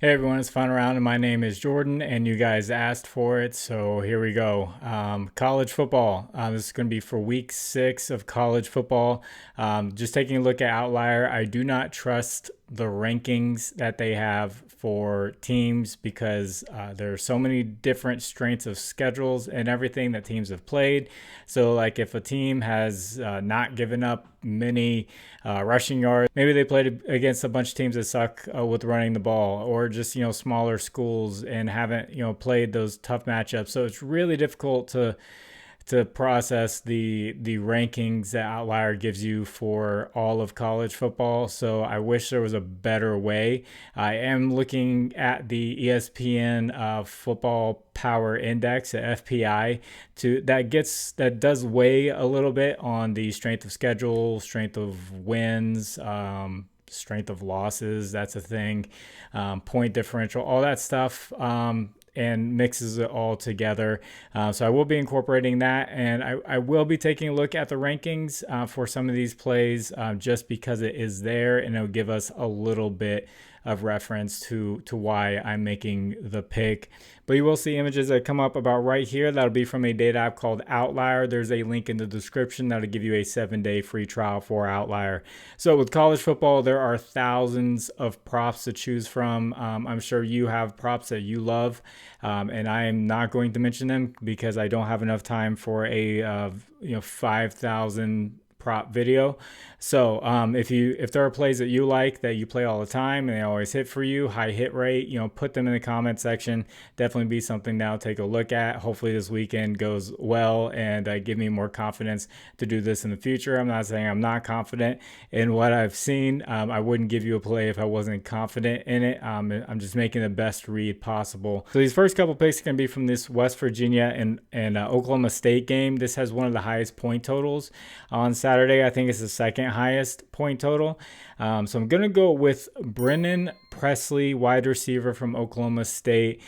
Hey everyone, it's Fun Around, and my name is Jordan, and you guys asked for it, so here we go. College football. This is going to be for week 6 of college football. Just taking a look at Outlier, I do not trust the rankings that they have for teams because there are so many different strengths of schedules and everything that teams have played. So like if a team has not given up many rushing yards, maybe they played against a bunch of teams that suck with running the ball, or just smaller schools and haven't played those tough matchups. So it's really difficult to process the rankings that Outlier gives you for all of college football. So I wish there was a better way. I am looking at the ESPN Football Power Index, FPI, that does weigh a little bit on the strength of schedule, strength of wins, strength of losses. That's a thing. Point differential, all that stuff. And mixes it all together. So I will be incorporating that, and I will be taking a look at the rankings for some of these plays just because it is there, and it'll give us a little bit of reference to why I'm making the pick. But you will see images that come up about right here. That'll be from a data app called Outlier. There's a link in the description that'll give you a 7-day free trial for Outlier. So with college football, there are thousands of props to choose from. I'm sure you have props that you love, and I am not going to mention them because I don't have enough time for a 5,000 prop video. So if there are plays that you like, that you play all the time and they always hit for you, high hit rate, put them in the comment section. Definitely be something that I'll take a look at. Hopefully this weekend goes well and give me more confidence to do this in the future. I'm not saying I'm not confident in what I've seen. I wouldn't give you a play if I wasn't confident in it. I'm just making the best read possible. So these first couple picks are going to be from this West Virginia and Oklahoma State game. This has one of the highest point totals on Saturday. I think it's the second highest point total. So I'm going to go with Brennan Presley, wide receiver from Oklahoma State,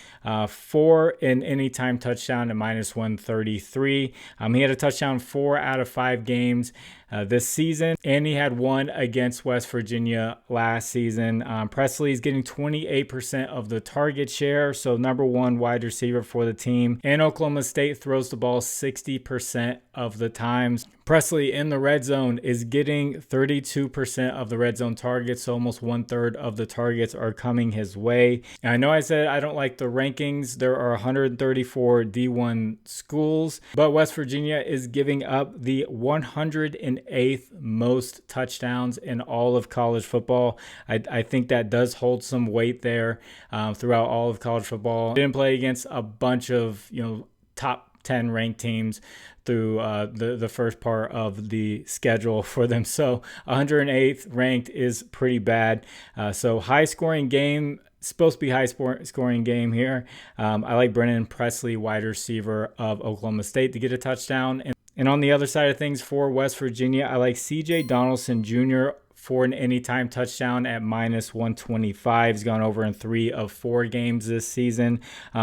for an anytime touchdown at -133. He had a touchdown 4 out of 5 games this season, and he had one against West Virginia last season. Presley is getting 28% of the target share, so number 1 wide receiver for the team. And Oklahoma State throws the ball 60% of the times. Presley in the red zone is getting 32% of the red zone targets, so almost 1/3 of the targets are coming his way. And I know I said I don't like the rankings. There are 134 D1 schools, but West Virginia is giving up the 108th most touchdowns in all of college football. I think that does hold some weight there throughout all of college football. Didn't play against a bunch of top 10 ranked teams through the first part of the schedule for them. So 108th ranked is pretty bad. So high scoring game, supposed to be high scoring game here. I like Brennan Presley, wide receiver of Oklahoma State, to get a touchdown. And on the other side of things for West Virginia, I like CJ Donaldson Jr. for an anytime touchdown at -125. He's gone over in 3 of 4 games this season.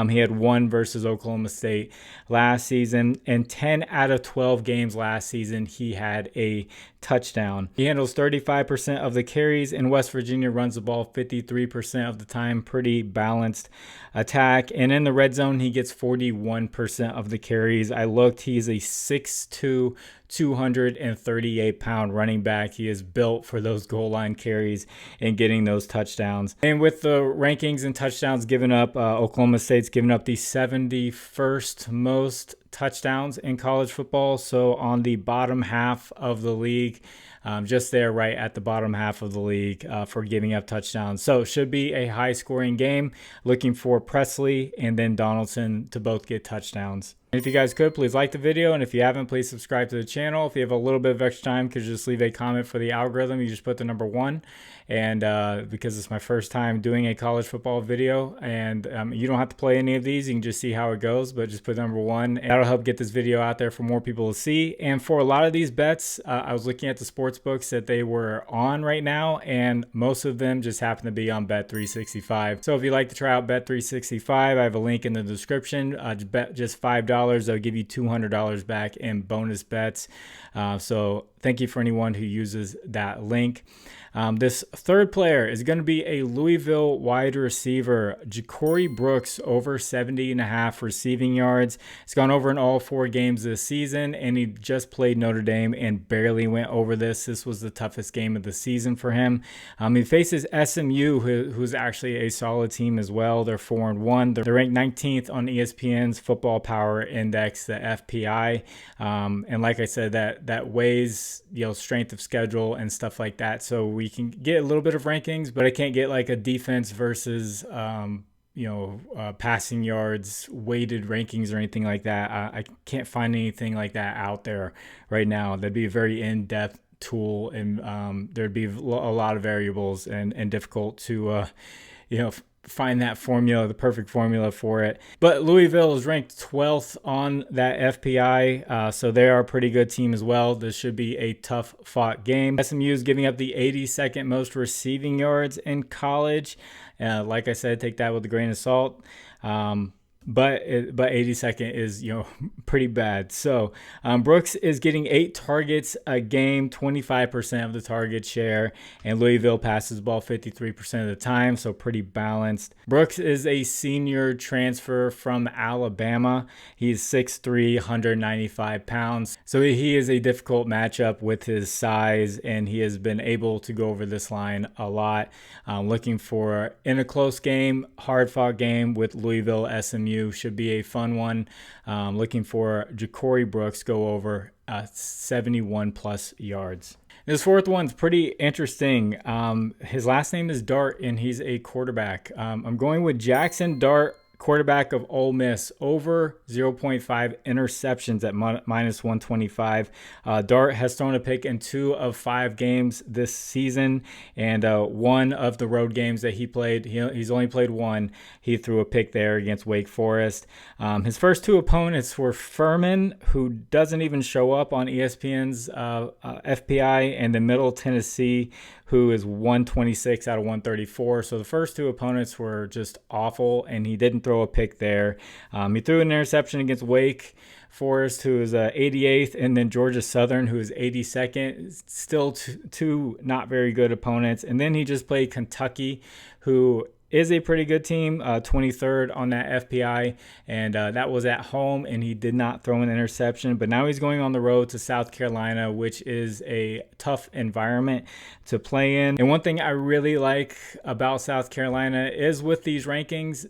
He had 1 versus Oklahoma State last season, and 10 out of 12 games last season he had a touchdown. He handles 35% of the carries, and West Virginia runs the ball 53% of the time. Pretty balanced attack. And in the red zone, he gets 41% of the carries. I looked, he's a 6'2", 238-pound running back. He is built for those goal line carries and getting those touchdowns. And with the rankings and touchdowns given up, Oklahoma State's given up the 71st most touchdowns in college football. So on the bottom half of the league, just there right at the bottom half of the league for giving up touchdowns. So it should be a high scoring game. Looking for Presley and then Donaldson to both get touchdowns. If you guys could, please like the video, and if you haven't, please subscribe to the channel. If you have a little bit of extra time, could you just leave a comment for the algorithm? You just put the number 1, and because it's my first time doing a college football video, and you don't have to play any of these, you can just see how it goes, but just put number 1, and that'll help get this video out there for more people to see. And for a lot of these bets, I was looking at the sports books that they were on right now, and most of them just happen to be on Bet365. So if you'd like to try out Bet365, I have a link in the description. Bet just $5. They'll give you $200 back in bonus bets. So thank you for anyone who uses that link. This third player is going to be a Louisville wide receiver, Ja'Cory Brooks, over 70.5 receiving yards. He's gone over in all 4 games this season, and he just played Notre Dame and barely went over this. This was the toughest game of the season for him. He faces SMU, who's actually a solid team as well. They're 4-1. They're ranked 19th on ESPN's Football Power Index, the FPI. And like I said, that weighs, strength of schedule and stuff like that. So we can get a little bit of rankings, but I can't get like a defense versus passing yards weighted rankings or anything like that. I can't find anything like that out there right now. That'd be a very in-depth tool, and there'd be a lot of variables and difficult to find that formula, the perfect formula for it. But Louisville is ranked 12th on that FPI, so they are a pretty good team as well. This should be a tough fought game. SMU is giving up the 82nd most receiving yards in college. Like I said, take that with a grain of salt. But 82nd is pretty bad. So Brooks is getting 8 targets a game, 25% of the target share, and Louisville passes the ball 53% of the time, so pretty balanced. Brooks is a senior transfer from Alabama. He's 6'3", 195 pounds, so he is a difficult matchup with his size, and he has been able to go over this line a lot. Looking for in a close game, hard-fought game with Louisville SMU. Should be a fun one. Looking for Ja'Cory Brooks go over 71 plus yards. This fourth one's pretty interesting. His last name is Dart, and he's a quarterback. I'm going with Jackson Dart, quarterback of Ole Miss, over 0.5 interceptions at minus 125. Dart has thrown a pick in 2 of 5 games this season, and one of the road games that he played, he's only played one. He threw a pick there against Wake Forest. His first 2 opponents were Furman, who doesn't even show up on ESPN's FPI, and then Middle Tennessee, who is 126 out of 134. So the first 2 opponents were just awful, and he didn't throw a pick there. He threw an interception against Wake Forest, who is 88th, and then Georgia Southern, who is 82nd. Still two not very good opponents. And then he just played Kentucky, who is a pretty good team, 23rd on that FPI, and that was at home, and he did not throw an interception. But now he's going on the road to South Carolina, which is a tough environment to play in. And one thing I really like about South Carolina is with these rankings,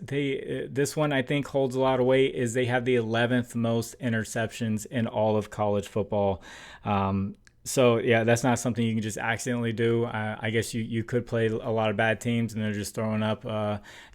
this one I think holds a lot of weight, is they have the 11th most interceptions in all of college football. So, yeah, that's not something you can just accidentally do. I guess you could play a lot of bad teams, and they're just throwing up,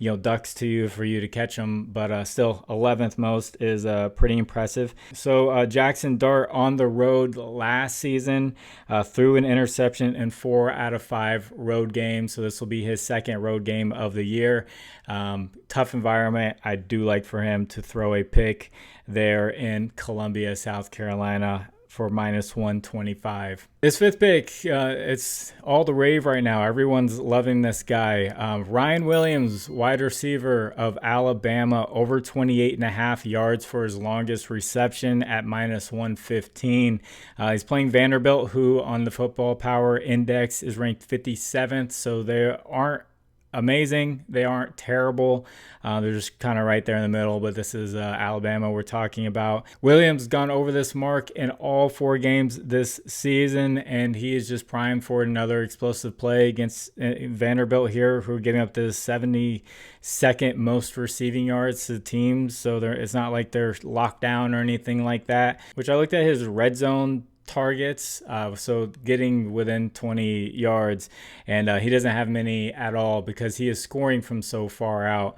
ducks to you for you to catch them. But still, 11th most is pretty impressive. So, Jackson Dart on the road last season threw an interception in 4 out of 5 road games. So, this will be his second road game of the year. Tough environment. I do like for him to throw a pick there in Columbia, South Carolina, for minus 125. This fifth pick, it's all the rave right now. Everyone's loving this guy. Ryan Williams, wide receiver of Alabama, over 28.5 yards for his longest reception at minus 115. He's playing Vanderbilt, who on the Football Power Index is ranked 57th, so they aren't amazing. They aren't terrible. They're just kind of right there in the middle, but this is Alabama we're talking about. Williams gone over this mark in all 4 games this season, and he is just primed for another explosive play against Vanderbilt here, who are giving up the 72nd most receiving yards to the team. So it's not like they're locked down or anything like that, which I looked at his red zone targets, so getting within 20 yards, and he doesn't have many at all because he is scoring from so far out.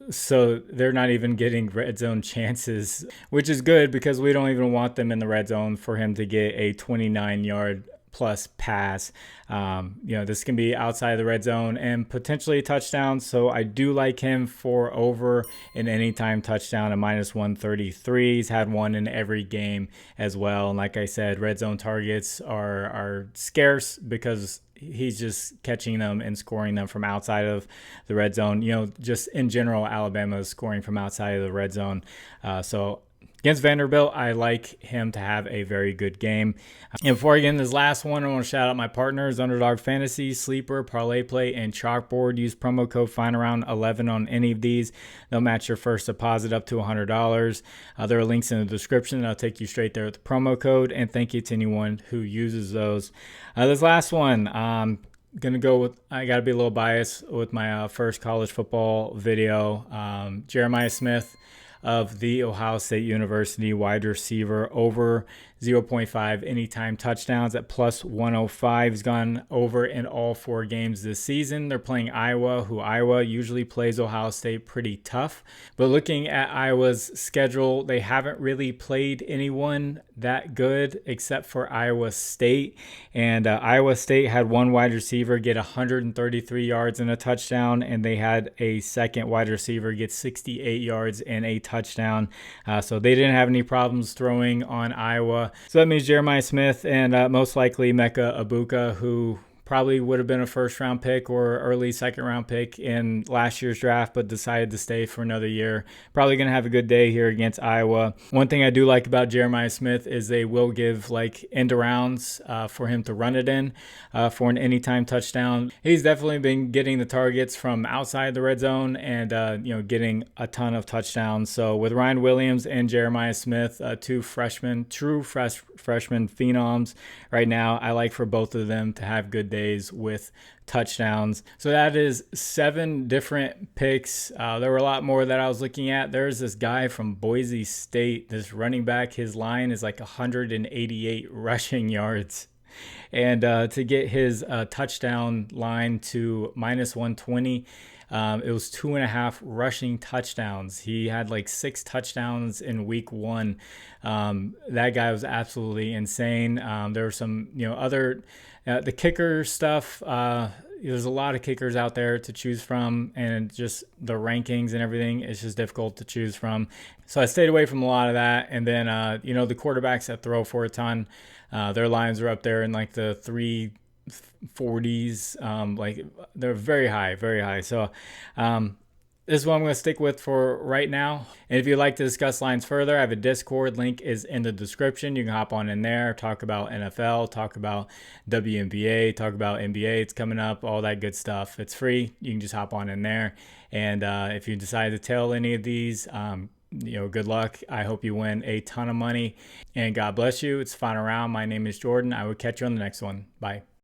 So they're not even getting red zone chances, which is good because we don't even want them in the red zone for him to get a 29-yard plus pass. This can be outside the red zone and potentially a touchdown. So I do like him for over an anytime touchdown at minus 133. He's had one in every game as well. And like I said, red zone targets are scarce because he's just catching them and scoring them from outside of the red zone. Just in general, Alabama is scoring from outside of the red zone. So Against Vanderbilt, I like him to have a very good game. And before I get into this last one, I want to shout out my partners, Underdog Fantasy, Sleeper, ParlayPlay, and ChalkBoard. Use promo code FINDAROUND11 on any of these. They'll match your first deposit up to $100. There are links in the description that'll take you straight there with the promo code. And thank you to anyone who uses those. This last one, gonna go with, I gotta be a little biased with my first college football video. Jeremiah Smith of the Ohio State University wide receiver, over 0.5 anytime touchdowns at plus 105. He's gone over in all 4 games this season. They're playing Iowa, who Iowa usually plays Ohio State pretty tough. But looking at Iowa's schedule, they haven't really played anyone that good except for Iowa State. And Iowa State had one wide receiver get 133 yards and a touchdown, and they had a second wide receiver get 68 yards and a touchdown. So they didn't have any problems throwing on Iowa. So that means Jeremiah Smith and most likely Mecca Ibuka, who probably would have been a first-round pick or early second-round pick in last year's draft, but decided to stay for another year. Probably going to have a good day here against Iowa. One thing I do like about Jeremiah Smith is they will give like end arounds for him to run it in for an anytime touchdown. He's definitely been getting the targets from outside the red zone and getting a ton of touchdowns. So with Ryan Williams and Jeremiah Smith, true freshman phenoms right now, I like for both of them to have good days with touchdowns. So that is 7 different picks. There were a lot more that I was looking at. There's this guy from Boise State, this running back. His line is like 188 rushing yards. And to get his touchdown line to minus 120, it was 2.5 rushing touchdowns. He had like 6 touchdowns in week 1. That guy was absolutely insane. There were some, other the kicker stuff. There's a lot of kickers out there to choose from, and just the rankings and everything is just difficult to choose from. So I stayed away from a lot of that. And then, the quarterbacks that throw for a ton, their lines are up there in like the 340s. Like they're very high, very high. So, this is what I'm going to stick with for right now. And if you'd like to discuss lines further, I have a Discord. Link is in the description. You can hop on in there, talk about NFL, talk about WNBA, talk about NBA. It's coming up, all that good stuff. It's free. You can just hop on in there. And if you decide to tail any of these, good luck. I hope you win a ton of money. And God bless you. It's Final Round. My name is Jordan. I will catch you on the next one. Bye.